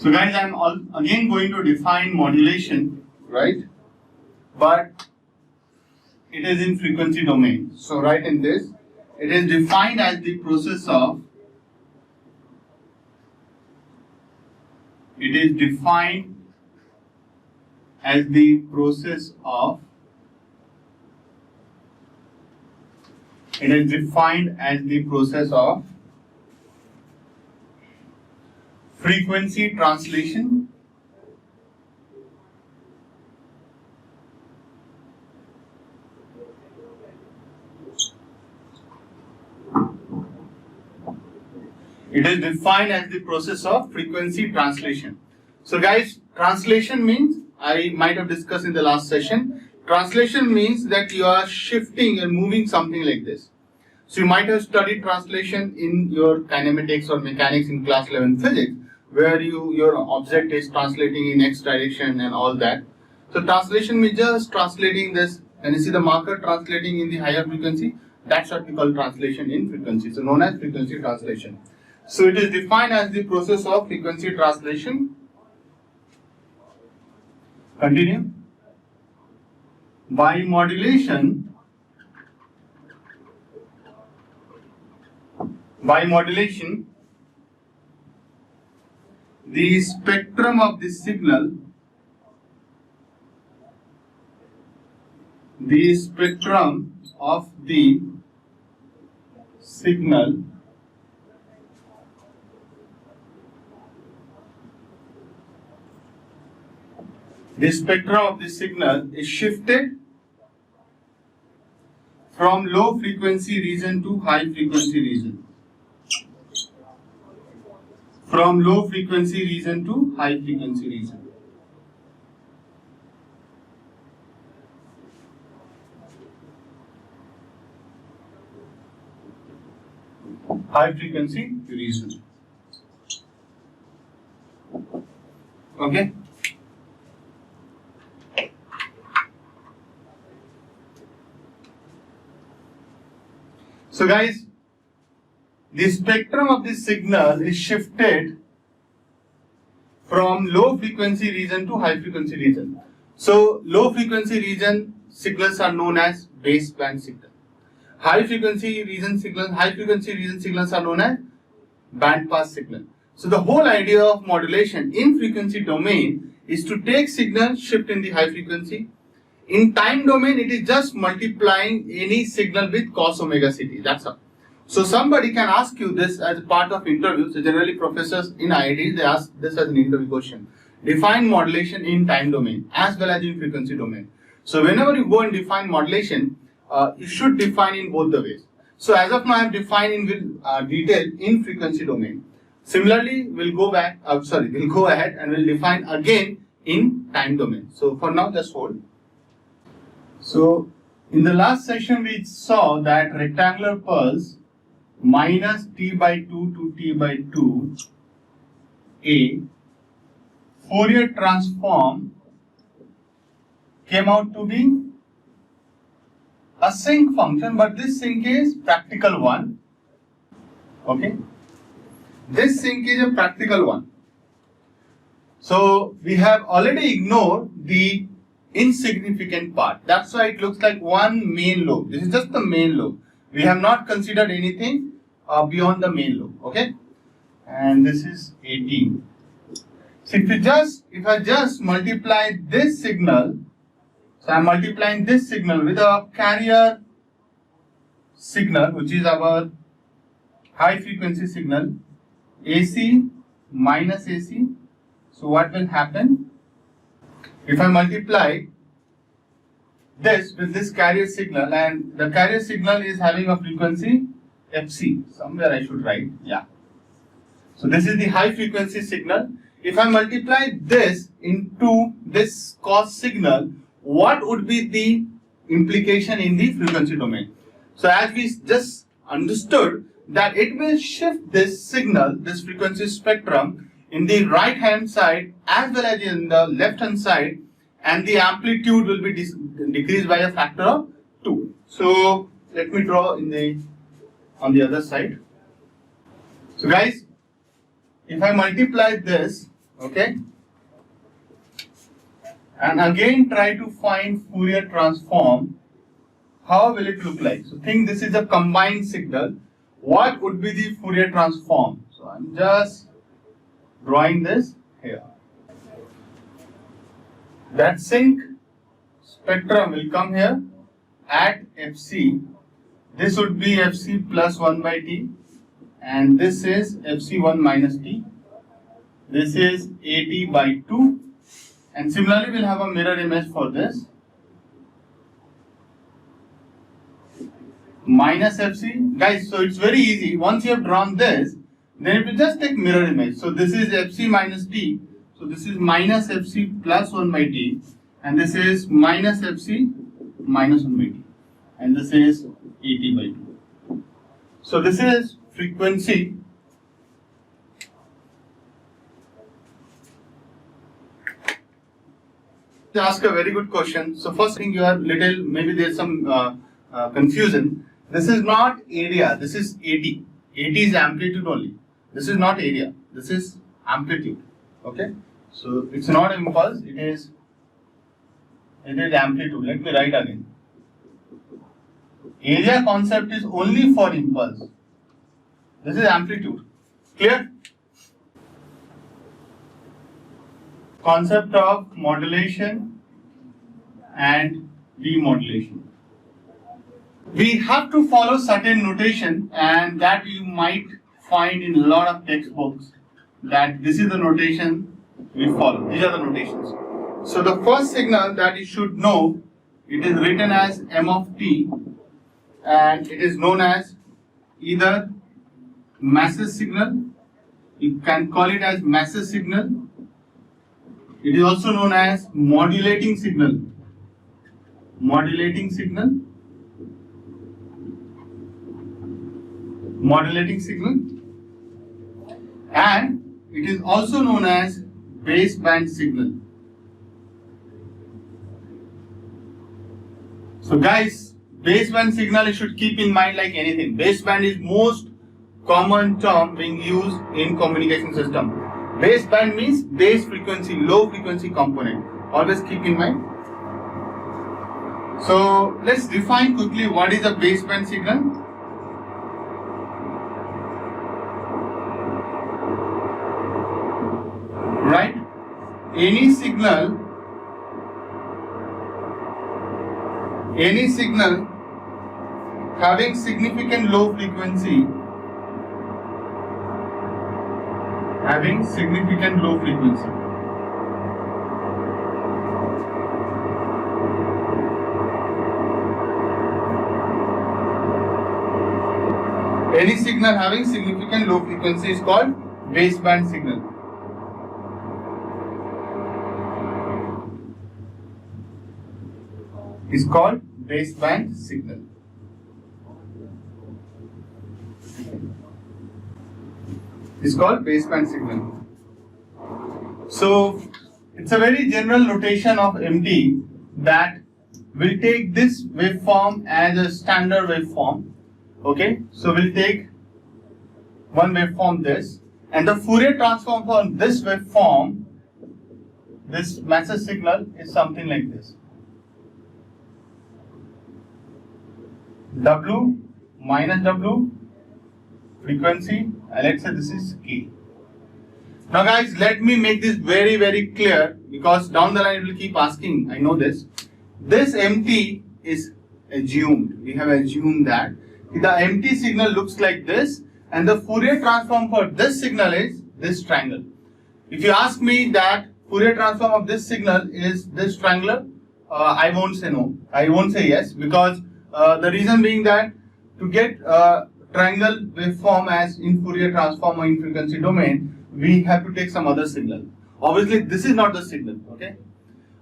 So guys, I'm again going to define modulation, right? But it is in frequency domain. So write in this, it is defined as the process of, it is defined as the process of, it is defined as the process of frequency translation It is defined as the process of frequency translation. So guys, translation means, I might have discussed in the last session, translation means that you are shifting and moving something like this. So you might have studied translation in your kinematics or mechanics in class 11 physics, where your object is translating in x direction and all that. So translation means just translating this, and you see the marker translating in the higher frequency, that's what we call translation in frequency, so known as frequency translation. So it is defined as the process of frequency translation. Continue. By modulation, the spectrum of the signal, the spectrum of the signal is shifted from low frequency region to high frequency region. From low frequency region to high frequency region. High frequency region. Okay. So guys, the spectrum of the signal is shifted from low frequency region to high frequency region. So low frequency region signals are known as baseband signal. High frequency region signals are known as band pass signal. So the whole idea of modulation in frequency domain is to take signal, shift in the high frequency. In time domain, it is just multiplying any signal with cos omega ct. That's all. So somebody can ask you this as part of interview. So generally professors in IITs, they ask this as an interview question. Define modulation in time domain as well as in frequency domain. So whenever you go and define modulation, you should define in both the ways. So as of now, I have defined in detail in frequency domain. Similarly, we'll go ahead and we'll define again in time domain. So for now, just hold. So in the last session, we saw that rectangular pulse minus t by 2 to t by 2 a Fourier transform came out to be a sinc function, but this sinc is practical one. Okay, this sinc is a practical one. So we have already ignored the insignificant part. That's why it looks like one main lobe. This is just the main lobe. We have not considered anything beyond the main lobe. Okay, and this is 18. So if I just multiply this signal, so I'm multiplying this signal with a carrier signal, which is our high frequency signal, AC minus AC. So what will happen? If I multiply this with this carrier signal, and the carrier signal is having a frequency fc, somewhere I should write, yeah. So this is the high frequency signal. If I multiply this into this cos signal, what would be the implication in the frequency domain? So as we just understood that it will shift this signal, this frequency spectrum, in the right hand side as well as in the left hand side, and the amplitude will be decreased by a factor of 2. So let me draw on the other side. So guys, if I multiply this Okay. And again try to find Fourier transform. How will it look like? So think this is a combined signal. What would be the Fourier transform? So I'm just drawing this here. That sync spectrum will come here at Fc. This would be Fc plus 1 by t, and this is Fc1 minus t. This is At by 2, and similarly we'll have a mirror image for this. Minus Fc. Guys, so it's very easy. Once you have drawn this, then it will just take mirror image. So this is Fc minus t. So this is minus Fc plus 1 by t, and this is minus Fc minus 1 by t, and this is At by 2. So this is frequency. Ask a very good question. So first thing, you are little, maybe there's some confusion. This is not area, this is AT. AT is amplitude only. This is not area, this is amplitude. Okay, so it's not impulse, it is amplitude. Let me write again. Area concept is only for impulse. This is amplitude. Clear? Concept of modulation and demodulation. We have to follow certain notation, and that you might find in a lot of textbooks, that this is the notation we follow. These are the notations. So the first signal that you should know, it is written as m of t, and it is known as either massive signal, you can call it as massive signal. It is also known as modulating signal. Modulating signal. Modulating signal. And it is also known as baseband signal. So guys, baseband signal you should keep in mind like anything. Baseband is most common term being used in communication system. Baseband means base frequency, low frequency component. Always keep in mind. So let's define quickly what is a baseband signal. Right? Any signal having significant low frequency, Any signal having significant low frequency is called baseband signal. Is called baseband signal. Is called baseband signal. So it's a very general notation of MT that will take this waveform as a standard waveform. Okay, so we'll take one waveform this, and the Fourier transform for this waveform, this massive signal, is something like this. W minus W frequency, and let's say this is K. Now guys, let me make this very clear, because down the line it will keep asking, I know this. This MT is assumed, we have assumed that the MT signal looks like this, and the Fourier transform for this signal is this triangle. If you ask me that Fourier transform of this signal is this triangular, I won't say no, I won't say yes, because the reason being that to get triangle waveform as in Fourier transform or in frequency domain, we have to take some other signal. Obviously, this is not the signal. Okay.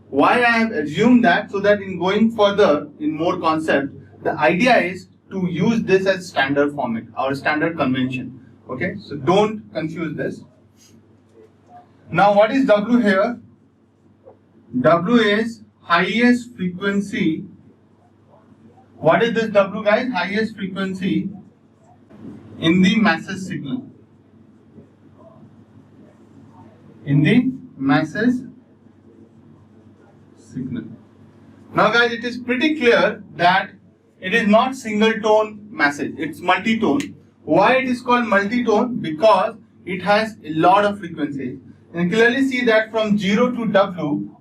Why I have assumed that? So that in going further in more concept, the idea is to use this as standard format, our standard convention. Okay. So don't confuse this. Now, what is W here? W is highest frequency. What is this W, guys? Highest frequency in the massive signal. in the masses signal. Now guys, it is pretty clear that it is not single tone message, it's multi-tone. Why it is called multi-tone? Because it has a lot of frequencies. And clearly see that from 0 to W,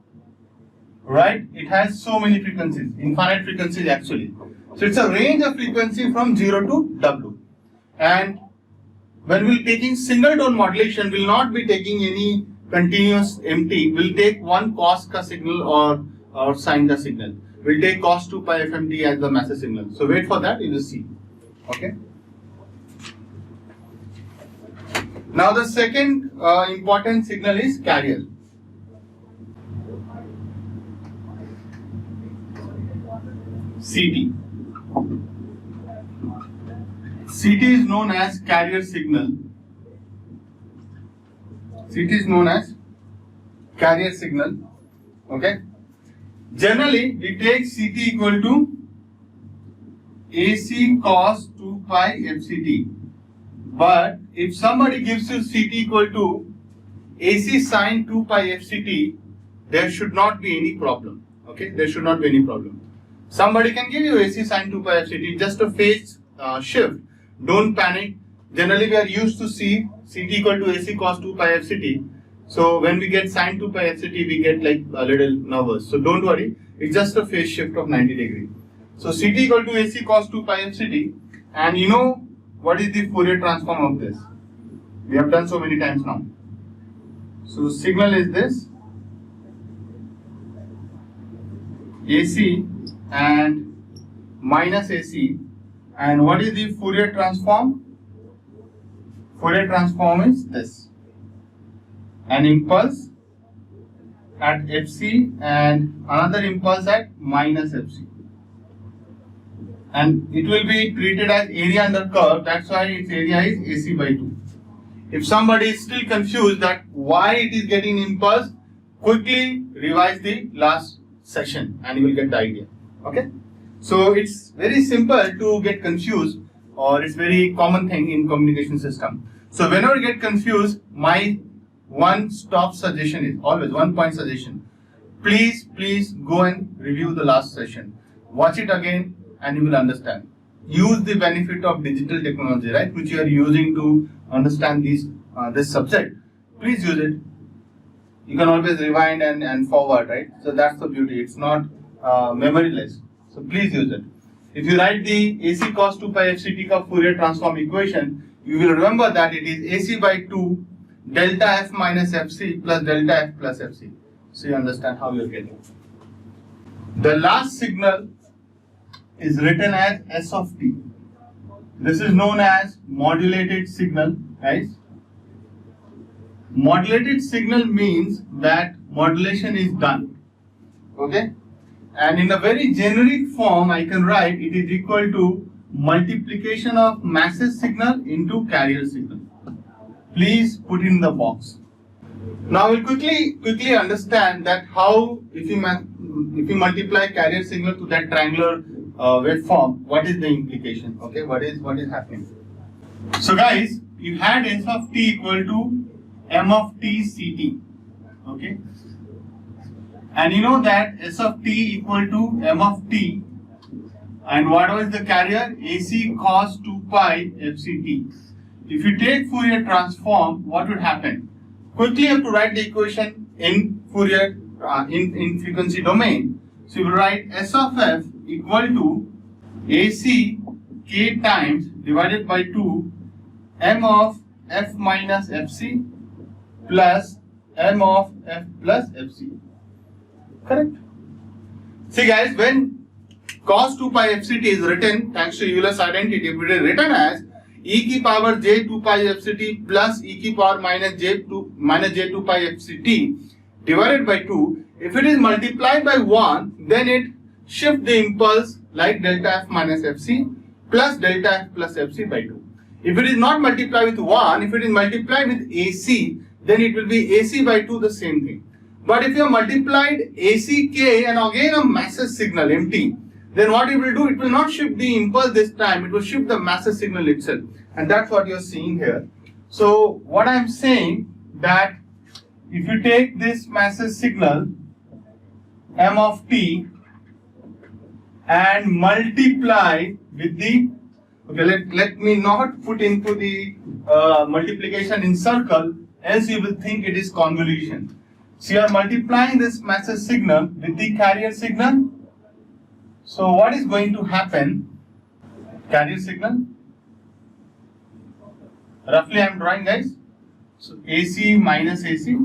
right, it has so many frequencies, infinite frequencies actually. So it's a range of frequency from 0 to W. And when we're taking single tone modulation, we'll not be taking any continuous empty. We'll take one cos ka signal or sine ka signal. We'll take cos 2 pi FMT as the massive signal. So wait for that, you will see. Okay. Now the second important signal is carrier. CT. CT is known as carrier signal. CT is known as carrier signal. Okay. Generally, we take CT equal to AC cos 2 pi FCT. But if somebody gives you CT equal to AC sin 2 pi FCT, there should not be any problem. Okay, there should not be any problem. Somebody can give you AC sin 2 pi FCT, just a phase shift. Don't panic. Generally, we are used to see CT equal to AC cos 2 pi FCT. So when we get sin 2 pi FCT, we get like a little nervous. So don't worry, it's just a phase shift of 90 degrees. So CT equal to AC cos 2 pi FCT, and you know what is the Fourier transform of this? We have done so many times now. So signal is this, AC and minus AC, and what is the Fourier transform? Fourier transform is this, an impulse at Fc and another impulse at minus Fc. And it will be treated as area under curve, that's why its area is AC by 2. If somebody is still confused that why it is getting impulse, quickly revise the last session and you will get the idea. Okay? So it's very simple to get confused, or it's very common thing in communication system. So whenever you get confused, my one stop suggestion is always one point suggestion. Please go and review the last session. Watch it again and you will understand. Use the benefit of digital technology, right, which you are using to understand this subject. Please use it. You can always rewind and forward, right? So that's the beauty. It's not memoryless. So please use it. If you write the AC cos 2 pi FCT ka Fourier transform equation, you will remember that it is AC by 2 delta F minus Fc plus delta F plus Fc. So you understand how you're getting. The last signal is written as S of t. This is known as modulated signal, guys. Modulated signal means that modulation is done. Okay? And in a very generic form, I can write it is equal to multiplication of masses signal into carrier signal. Please put in the box. Now we'll quickly understand that how if you multiply carrier signal to that triangular waveform, what is the implication? Okay, what is happening? So guys, you had S of t equal to M of t CT. Okay, and you know that S of t equal to M of t, and what was the carrier? AC cos 2 pi FCT. If you take Fourier transform, what would happen? Quickly you have to write the equation in Fourier in frequency domain. So you will write S of f equal to AC k times divided by 2 M of f minus Fc plus M of f plus Fc. Correct? See guys, when cos 2 pi FCT is written, thanks to Euler's identity, it is written as e की power j 2 pi FCT plus e की power minus j 2 pi FCT divided by 2. If it is multiplied by 1, then it shifts the impulse like delta f minus Fc plus delta f plus Fc by 2. If it is not multiplied with 1, if it is multiplied with AC, then it will be AC by 2, the same thing. But if you have multiplied ACK and again a masses signal MT, then what it will do, it will not shift the impulse this time, it will shift the masses signal itself. And that's what you are seeing here. So what I am saying that if you take this message signal m of t and multiply with the, okay, let me not put into the multiplication in circle, else you will think it is convolution. So you are multiplying this message signal with the carrier signal. So what is going to happen? Carrier signal, roughly I am drawing, guys. So AC minus AC.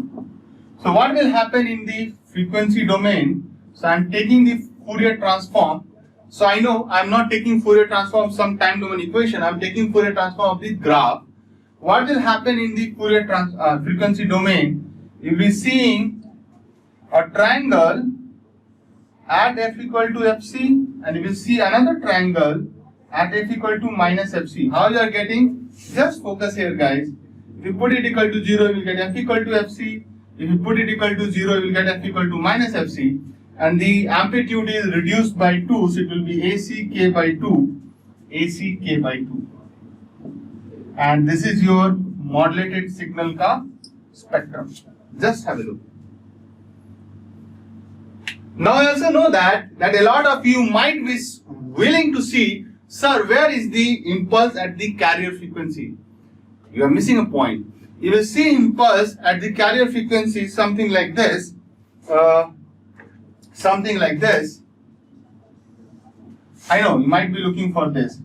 So what will happen in the frequency domain? So I am taking the Fourier transform. So I know I am not taking Fourier transform some time domain equation. I am taking Fourier transform of the graph. What will happen in the Fourier frequency domain? You will be seeing a triangle at f equal to fc, and you will see another triangle at f equal to minus fc. How you are getting? Just focus here, guys. If you put it equal to 0, you will get f equal to fc. If you put it equal to 0, you will get f equal to minus fc. And the amplitude is reduced by 2, so it will be AC k by 2, AC k by 2. And this is your modulated signal ka spectrum. Just have a look. Now I also know that a lot of you might be willing to see, sir, where is the impulse at the carrier frequency? You are missing a point. You will see impulse at the carrier frequency something like this. Something like this. I know you might be looking for this.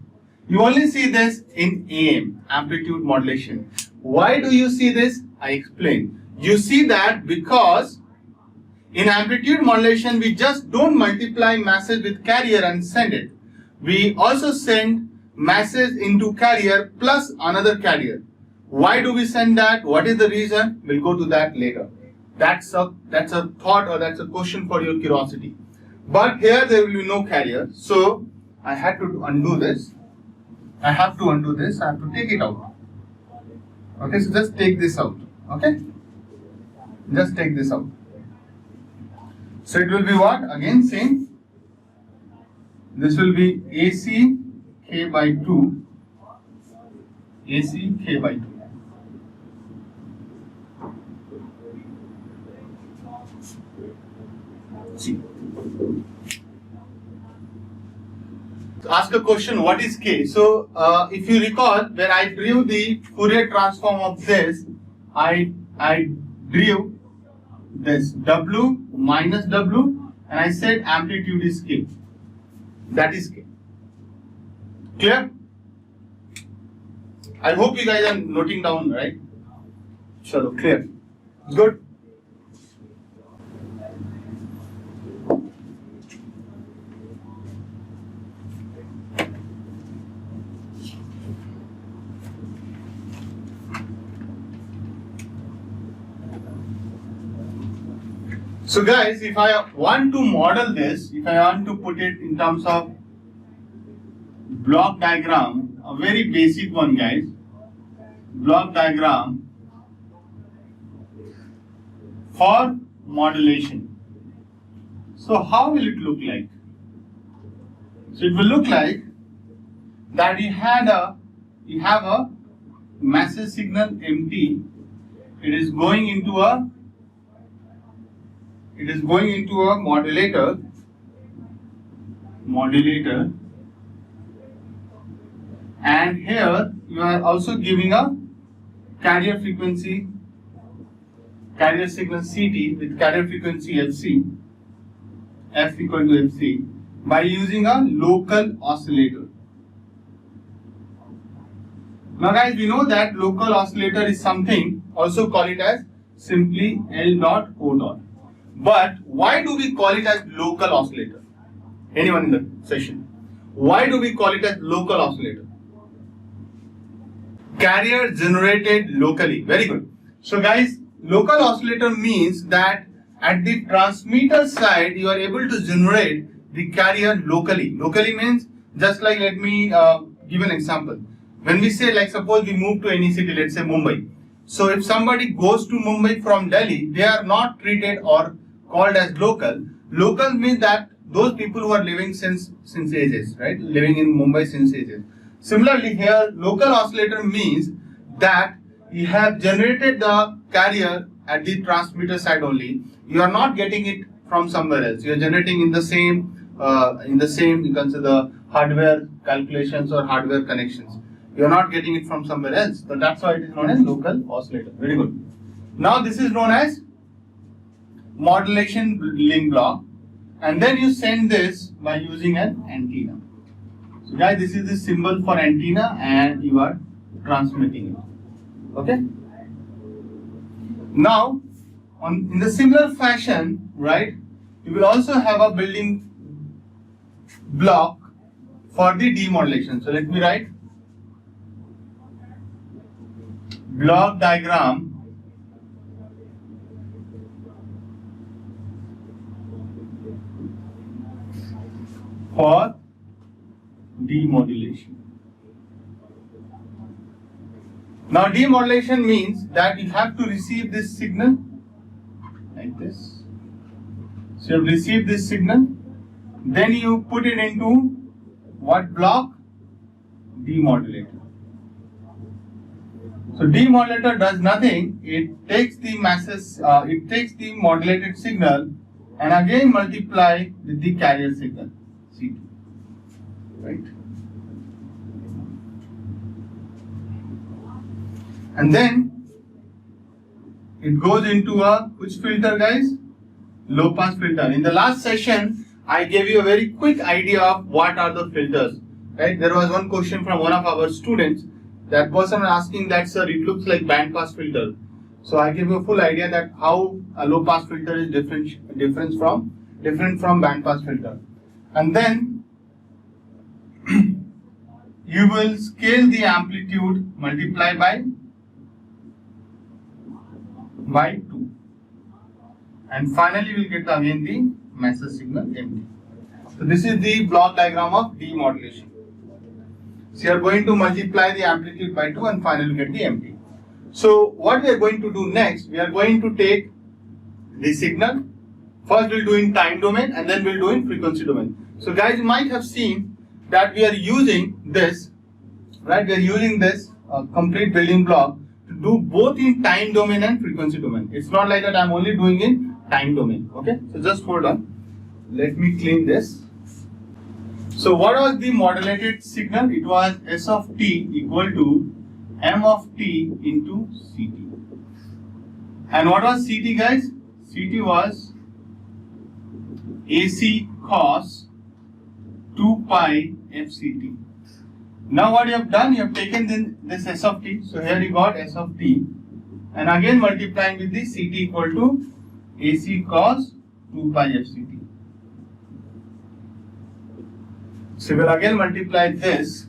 You only see this in AM, amplitude modulation. Why do you see this? I explain. You see that because in amplitude modulation we just don't multiply message with carrier and send it. We also send message into carrier plus another carrier. Why do we send that? What is the reason? We'll go to that later. That's a thought, or that's a question for your curiosity. But here there will be no carrier, so I had to undo this. I have to take it out. Okay, so just take this out. Okay, just take this out. So it will be what? Again same. This will be AC k by 2. AC k by 2. See. Ask a question, what is K? So, if you recall, when I drew the Fourier transform of this, I drew this W minus W, and I said amplitude is K. That is K. Clear? I hope you guys are noting down, right? Sure, clear. Good. So guys, if I want to model this, if I want to put it in terms of block diagram, a very basic one, guys, block diagram for modulation. So how will it look like? So it will look like that you have a message signal MT. It is going into a modulator, and here you are also giving a carrier frequency, carrier signal CT with carrier frequency FC, F equal to FC, by using a local oscillator. Now guys, we know that local oscillator is something, also call it as simply L dot O dot. But why do we call it as local oscillator? Anyone in the session? Why do we call it as local oscillator? Carrier generated locally. Very good. So guys, local oscillator means that at the transmitter side you are able to generate the carrier locally. Locally means, just like, let me give an example. When we say, like, suppose we move to any city, let's say Mumbai. So if somebody goes to Mumbai from Delhi, they are not treated or called as local. Local means that those people who are living since ages, right? Living in Mumbai since ages. Similarly here, local oscillator means that you have generated the carrier at the transmitter side only. You are not getting it from somewhere else. You are generating in the same you can say the hardware calculations or hardware connections. You are not getting it from somewhere else. So that's why it is known as local oscillator. Very good. Now this is known as modulation building block, and then you send this by using an antenna. So guys, this is the symbol for antenna, and you are transmitting it. Okay. Now, in the similar fashion, right, you will also have a building block for the demodulation. So let me write block diagram for demodulation. Now demodulation means that you have to receive this signal like this. So you have received this signal, then you put it into what block? Demodulator. So demodulator does nothing. It takes the modulated signal and again multiply with the carrier signal C2. Right? And then it goes into a which filter, guys? Low pass filter. In the last session, I gave you a very quick idea of what are the filters. Right? There was one question from one of our students. That person was asking that, sir, it looks like band pass filter. So I gave you a full idea that how a low pass filter is different from band pass filter. And then you will scale the amplitude, multiply by 2, and finally you will get again the message signal MD. So this is the block diagram of demodulation. So you are going to multiply the amplitude by 2 and finally get the MD. So what we are going to do next, we are going to take the signal. First we'll do in time domain and then we'll do in frequency domain. So guys, you might have seen that we are using this, right? We are using this complete building block to do both in time domain and frequency domain. It's not like that I'm only doing in time domain. Okay, so just hold on. Let me clean this. So what was the modulated signal? It was S of t equal to M of t into Ct. And what was Ct, guys? Ct was AC cos 2 pi FCT. Now what you have done, you have taken this S of t. So here you got S of t and again multiplying with the Ct equal to AC cos 2 pi FCT. So we will again multiply this.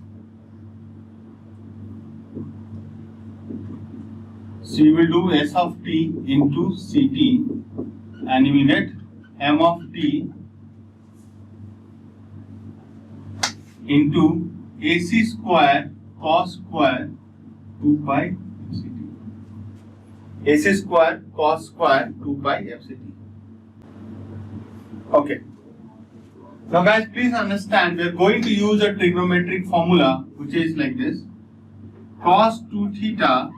So you will do S of t into Ct and you will get M of t into AC square cos square 2 pi FCT. AC square cos square 2 pi FCT. Okay. Now guys, please understand, we are going to use a trigonometric formula which is like this. Cos 2 theta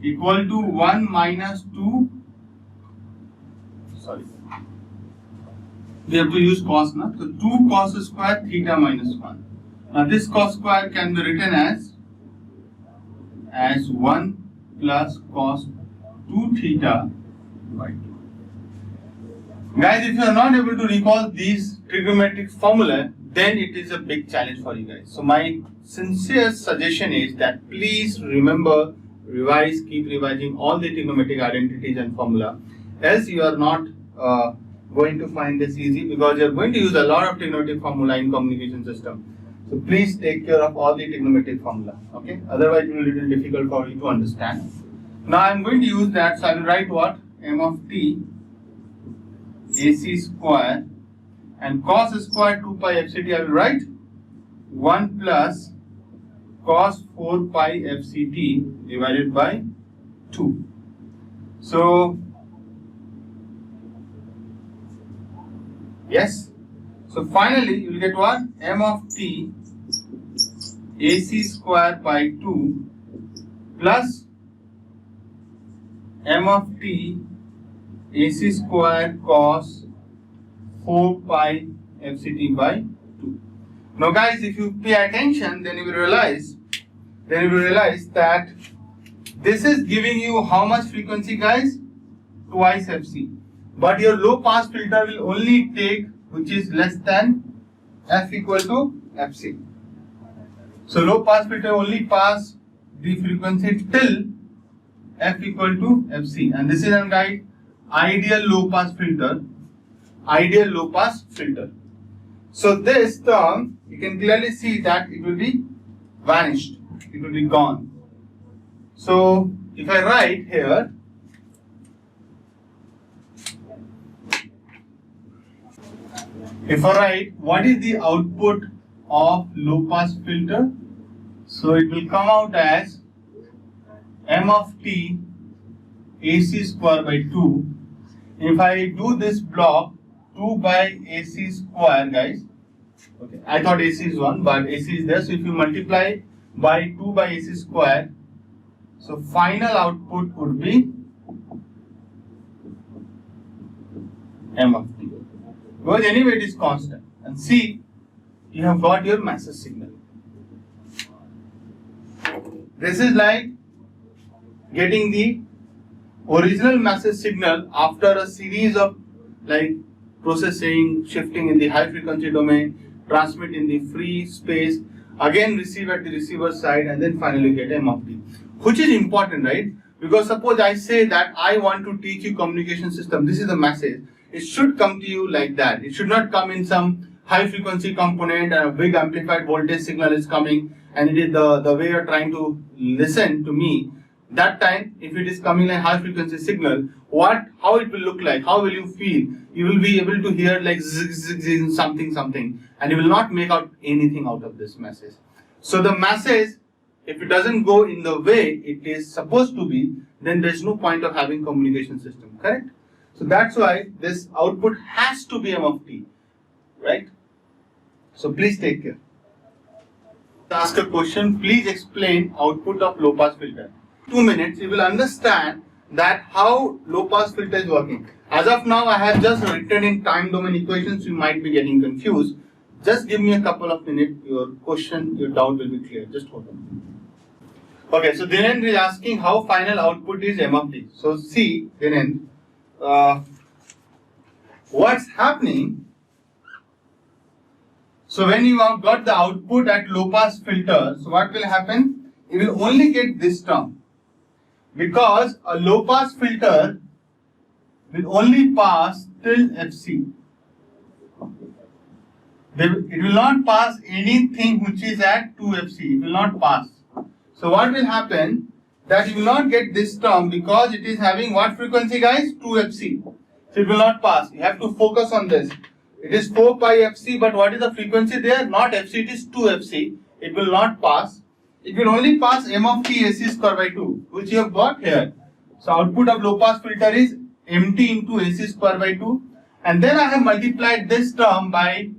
equal to 1 minus 2. Sorry. We have to use cos now. So 2 cos square theta minus 1. Now this cos square can be written as 1 plus cos 2 theta by 2. Guys, if you are not able to recall these trigonometric formula, then it is a big challenge for you guys. So my sincere suggestion is that please remember, revise, keep revising all the trigonometric identities and formula. Else you are not going to find this easy because you are going to use a lot of trigonometric formula in communication system. So please take care of all the trigonometric formula. Okay. Otherwise it will be a little difficult for you to understand. Now I am going to use that. So I will write what? M of t AC square and cos square 2 pi FCT I will write 1 plus cos 4 pi FCT divided by 2. So yes. So finally you will get what? M of t AC square by 2 plus m of t ac square cos 4 pi fct by 2. Now guys, if you pay attention, then you will realize that this is giving you how much frequency, guys? Twice fc. But your low pass filter will only take which is less than f equal to fc. So low pass filter only pass the frequency till f equal to fc, and this is a guide ideal low pass filter. Ideal low pass filter. So this term you can clearly see that it will be vanished. It will be gone. So if I write here, what is the output of low pass filter, so it will come out as m of t ac square by 2. If I do this block 2 by ac square, guys, okay, I thought ac is 1 but ac is there, so if you multiply by 2 by ac square, so final output would be m of t, because anyway it is constant. And see, you have got your message signal. This is like getting the original message signal after a series of like processing, shifting in the high frequency domain, transmit in the free space, again receive at the receiver side, and then finally get m of t, which is important, right? Because suppose I say that I want to teach you communication system, this is the message. It should come to you like that. It should not come in some high frequency component and a big amplified voltage signal is coming, and it is the way you're trying to listen to me. That time, if it is coming like high frequency signal, how it will look like, how will you feel? You will be able to hear like zig, zig, zig, something, and you will not make out anything out of this message. So the message, if it doesn't go in the way it is supposed to be, then there is no point of having communication system, correct? So that's why this output has to be m of t, right? So please take care. Ask a question, please explain output of low pass filter. 2 minutes, you will understand that how low pass filter is working. As of now, I have just written in time domain equations, you might be getting confused. Just give me a couple of minutes, your question, your doubt will be clear. Just hold on. Okay, so Dinendra is asking how final output is m of t. So see, Dinendra, what's happening? So when you have got the output at low pass filter, so what will happen? You will only get this term, because a low pass filter will only pass till fc. It will not pass anything which is at 2fc. It will not pass. So what will happen? That you will not get this term because it is having what frequency, guys? 2fc. So it will not pass. You have to focus on this. It is 4 pi fc, but what is the frequency there? Not fc, it is 2fc. It will not pass. It will only pass m of t ac square by 2, which you have got here. So output of low pass filter is mt into ac square by 2. And then I have multiplied this term by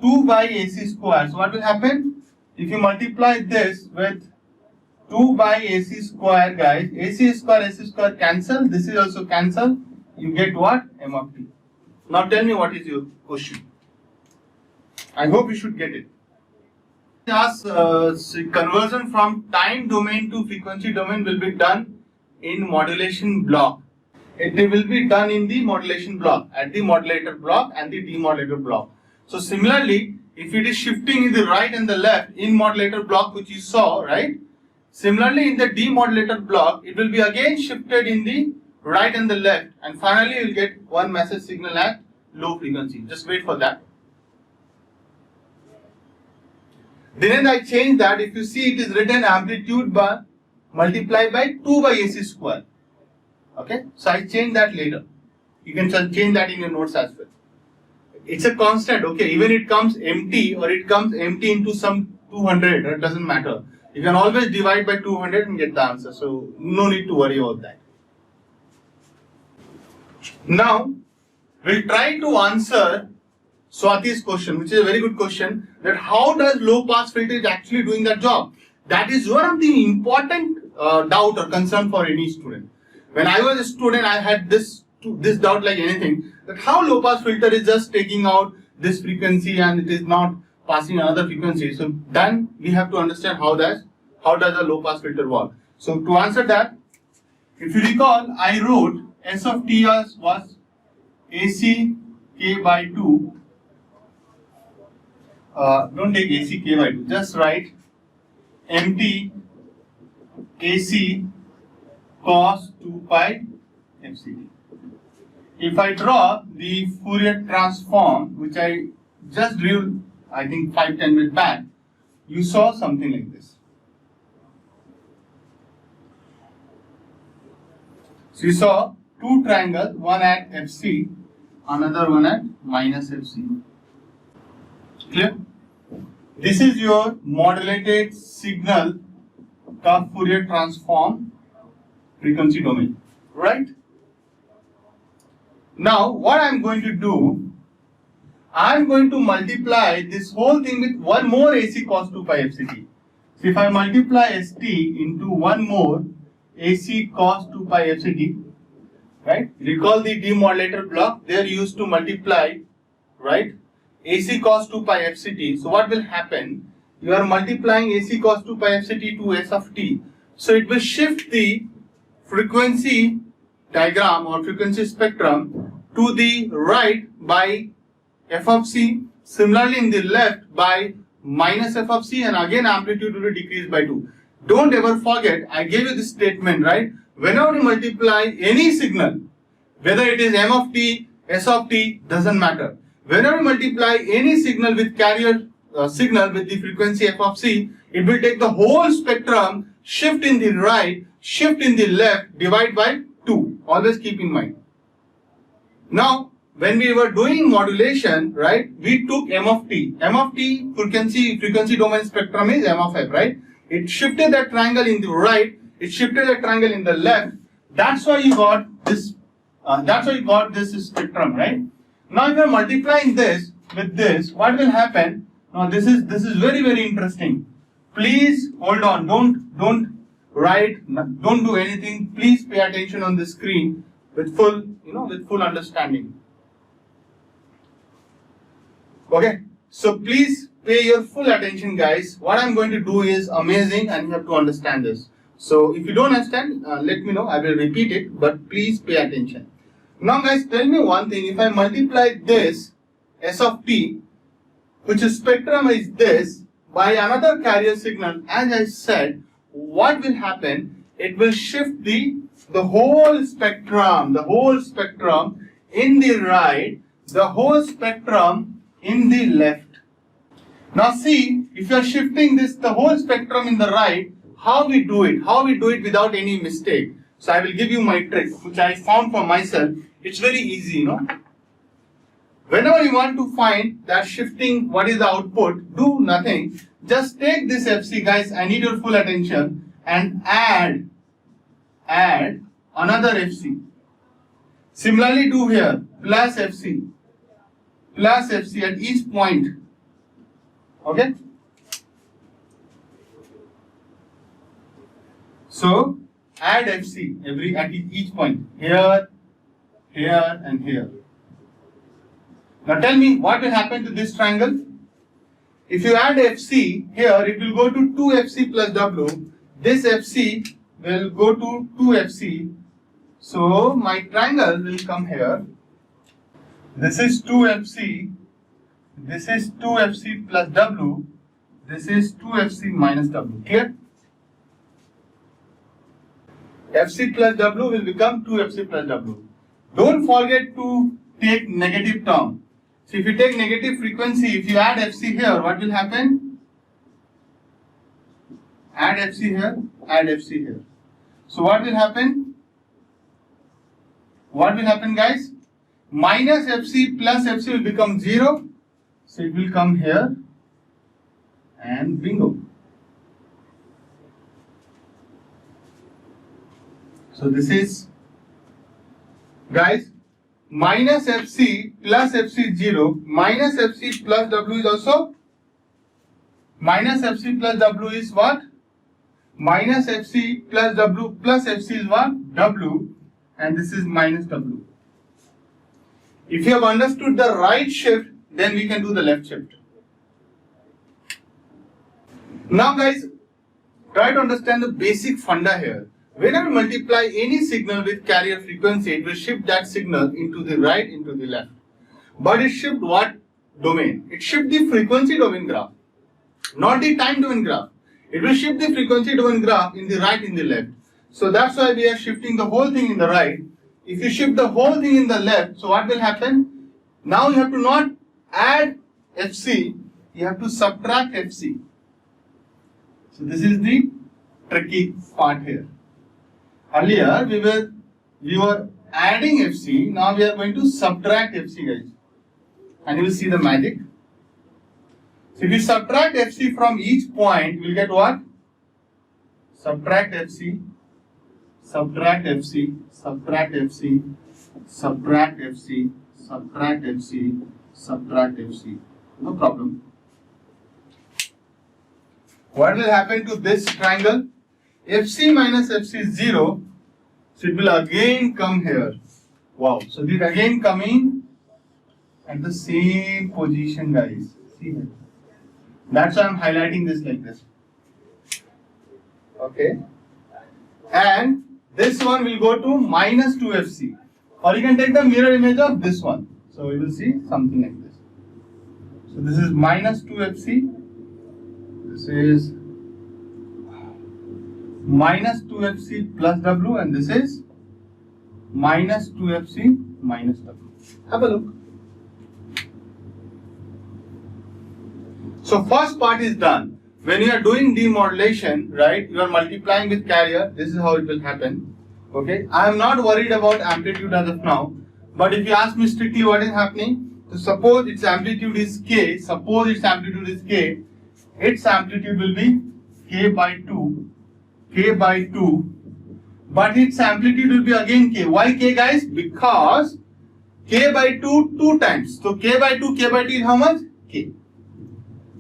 2 by ac square. So what will happen? If you multiply this with 2 by ac square, guys, ac square cancel. This is also cancel. You get what? M of t. Now tell me what is your question. I hope you should get it. Yes, conversion from time domain to frequency domain will be done in modulation block. It will be done in the modulation block, at the modulator block and the demodulator block. So similarly, if it is shifting in the right and the left in modulator block, which you saw, right? Similarly, in the demodulator block, it will be again shifted in the right and the left, and finally you will get one message signal at low frequency. Just wait for that. Then I change that. If you see, it is written amplitude by multiplied by 2 by ac square. Okay, so I change that later. You can change that in your notes as well. It's a constant. Okay, even it comes empty or it comes empty into some 200, it doesn't matter. You can always divide by 200 and get the answer. So no need to worry about that. Now we'll try to answer Swati's question, which is a very good question, that how does low pass filter is actually doing that job? That is one of the important doubt or concern for any student. When I was a student, I had this doubt like anything, that how low pass filter is just taking out this frequency and it is not passing another frequency. So then we have to understand how does a low pass filter work. So to answer that, if you recall, I wrote S of t was AC k by 2. Don't take AC k by 2, just write MT AC cos 2 pi FCT. If I draw the Fourier transform, which I just drew, I think 5-10 minutes back, you saw something like this. So you saw two triangles, one at FC, another one at minus FC. Clear? This is your modulated signal का Fourier transform frequency domain, right? Now what I am going to do, I am going to multiply this whole thing with one more AC cos 2 pi FCT. So if I multiply ST into one more AC cos 2 pi FCT, right? Recall the demodulator block, they are used to multiply, right? AC cos 2 pi FCT. So what will happen? You are multiplying AC cos 2 pi FCT to S of t. So it will shift the frequency diagram or frequency spectrum to the right by f of c. Similarly in the left by minus f of c, and again amplitude will decrease by 2. Don't ever forget, I gave you this statement, right? Whenever you multiply any signal, whether it is m of t, s of t, doesn't matter. Whenever you multiply any signal with carrier signal with the frequency f of c, it will take the whole spectrum, shift in the right, shift in the left, divide by 2. Always keep in mind. Now, when we were doing modulation, right, we took m of t. M of t frequency domain spectrum is m of f, right? It shifted that triangle in the right, it shifted that triangle in the left. That's why you got this. That's why you got this spectrum, right? Now, if you are multiplying this with this, what will happen? Now, this is very interesting. Please hold on. Don't write. Don't do anything. Please pay attention on the screen with full understanding. Okay. So please pay your full attention, guys. What I'm going to do is amazing, and you have to understand this. So if you don't understand, let me know. I will repeat it, but please pay attention. Now, guys, tell me one thing. If I multiply this S of t, which is spectrum is this, by another carrier signal, as I said, what will happen? It will shift the whole spectrum in the right, the whole spectrum in the left. Now see, if you are shifting the whole spectrum in the right, how we do it? How we do it without any mistake? So I will give you my trick, which I found for myself. It's very easy, Whenever you want to find that shifting, what is the output, do nothing. Just take this FC, guys, I need your full attention, and add another FC. Similarly do here, plus FC at each point. Okay? So add FC at each point, here, here, and here. Now tell me what will happen to this triangle. If you add FC here, it will go to 2FC plus W. This FC will go to 2FC. So my triangle will come here. This is 2FC. This is 2FC plus W. This is 2FC minus W. Clear? FC plus W will become 2FC plus W. Don't forget to take negative term. So if you take negative frequency, if you add FC here, what will happen? Add FC here, add FC here. So what will happen? What will happen, guys? Minus FC plus FC will become 0. So it will come here, and bingo. So this is, guys, minus FC plus FC is 0, minus FC plus W is also, minus FC plus W is what? Minus FC plus W plus FC is what? W. and this is minus W. If you have understood the right shift, then we can do the left shift. Now guys, try to understand the basic funda here. Whenever we multiply any signal with carrier frequency, it will shift that signal into the right, into the left. But it shifts what domain? It shifts the frequency domain graph, not the time domain graph. It will shift the frequency domain graph in the right, in the left. So that's why we are shifting the whole thing in the right. If you shift the whole thing in the left, so what will happen? Now you have to not add FC, you have to subtract FC. So this is the tricky part here. Earlier we were adding FC, now we are going to subtract FC, guys. And you will see the magic. So if you subtract FC from each point, you will get what? Subtract FC, subtract FC, subtract FC, subtract FC, subtract FC, subtract FC. No problem. What will happen to this triangle? FC minus FC is 0. So it will again come here. Wow. So it will again coming at the same position, guys. See here. That's why I'm highlighting this like this. Okay. And this one will go to minus 2FC. Or you can take the mirror image of this one. So we will see something like this. So this is minus 2FC. This is minus 2FC plus W, and this is minus 2FC minus W. Have a look. So first part is done. When you are doing demodulation, right, you are multiplying with carrier. This is how it will happen. Okay. I am not worried about amplitude as of now. But if you ask me strictly what is happening, so suppose its amplitude is K. Suppose its amplitude is K. Its amplitude will be K by 2. K by 2. But its amplitude will be again K. Why K, guys? Because K by 2 times. So K by 2 is how much? K.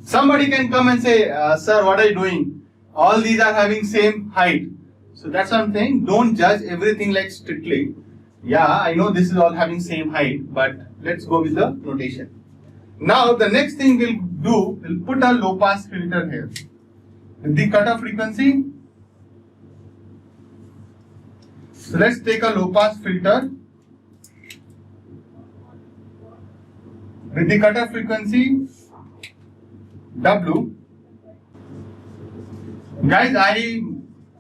Somebody can come and say, sir, what are you doing? All these are having same height. So that's what I'm saying. Don't judge everything like strictly. Yeah, I know this is all having same height, but let's go with the notation. Now the next thing we'll do, we'll put a low pass filter here. With the cutoff frequency. So let's take a low pass filter. With the cutoff frequency W. Guys, I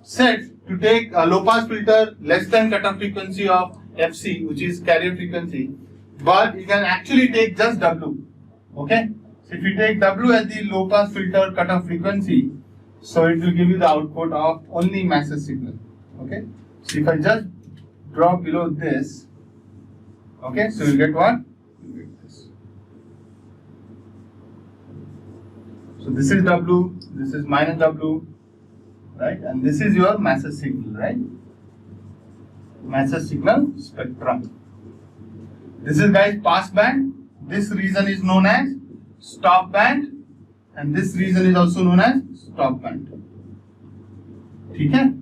said to take a low pass filter less than cutoff frequency of FC, which is carrier frequency, but you can actually take just W. Okay? So if you take W as the low pass filter cutoff frequency, so it will give you the output of only massless signal. Okay? So if I just drop below this, okay, so you'll get what? You'll get this. So this is W, this is minus W, right? And this is your massless signal, right? Massless signal spectrum. This is, guys, pass band. This region is known as stop band, and this region is also known as stop band. Okay?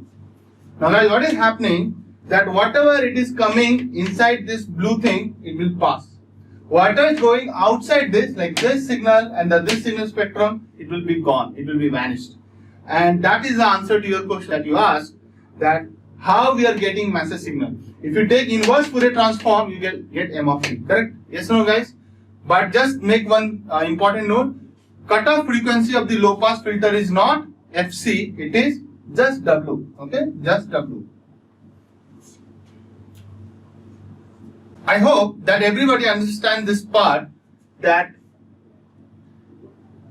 Now guys, what is happening, that whatever it is coming inside this blue thing, it will pass. Whatever is going outside this, like this signal and this signal spectrum, it will be gone, it will be vanished. And that is the answer to your question that you asked, that how we are getting massless signal. If you take inverse Fourier transform, you get M of t, correct? Yes or no, guys? But just make one important note, cutoff frequency of the low pass filter is not FC, it is just W, okay? Just W. I hope that everybody understands this part, that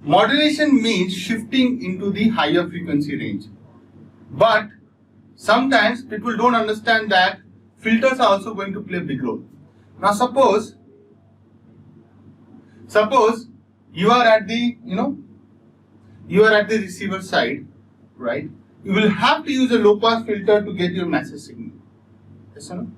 modulation means shifting into the higher frequency range. But sometimes people don't understand that filters are also going to play a big role. Now suppose you are at the, you are at the receiver side, right? You will have to use a low pass filter to get your massless signal. Yes or no?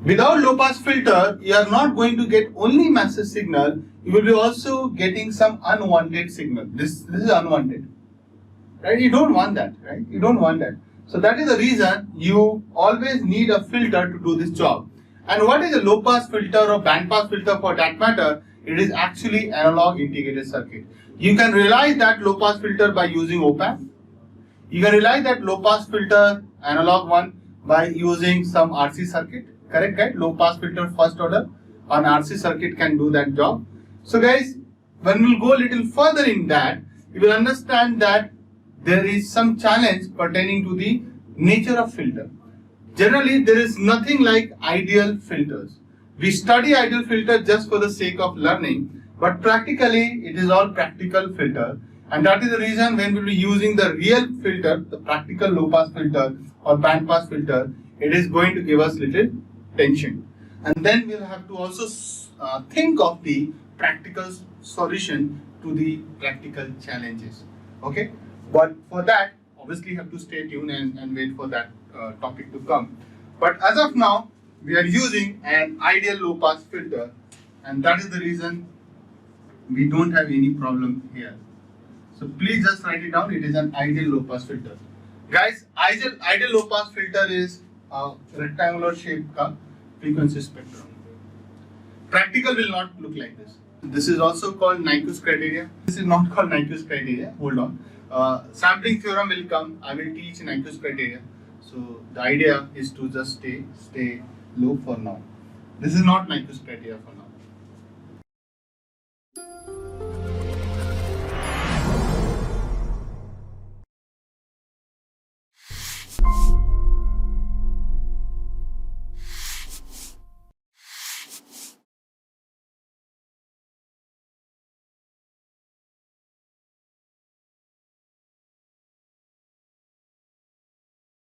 Without low pass filter, you are not going to get only massless signal, you will be also getting some unwanted signal. This is unwanted. Right? You don't want that, right? You don't want that. So that is the reason you always need a filter to do this job. And what is a low pass filter or band pass filter for that matter? It is actually analog integrated circuit. You can realize that low pass filter by using op-amp. You can realize that low pass filter analog one by using some RC circuit. Correct, right? Low pass filter first order on RC circuit can do that job. So guys, when we'll go a little further in that, you will understand that there is some challenge pertaining to the nature of filter. Generally, there is nothing like ideal filters. We study ideal filter just for the sake of learning, but practically it is all practical filter, and that is the reason when we will be using the real filter, the practical low pass filter or band pass filter, it is going to give us little tension, and then we'll have to also think of the practical solution to the practical challenges. Okay, but for that obviously you have to stay tuned and wait for that topic to come. But as of now, we are using an ideal low pass filter, and that is the reason we don't have any problem here. So please just write it down. It is an ideal low pass filter. Guys, ideal low pass filter is a rectangular shape ka frequency spectrum. Practical will not look like this. This is also called Nyquist criteria. This is not called Nyquist criteria. Hold on. Sampling theorem will come. I will teach Nyquist criteria. So the idea is to just stay low for now. This is not Nyquist criteria for now.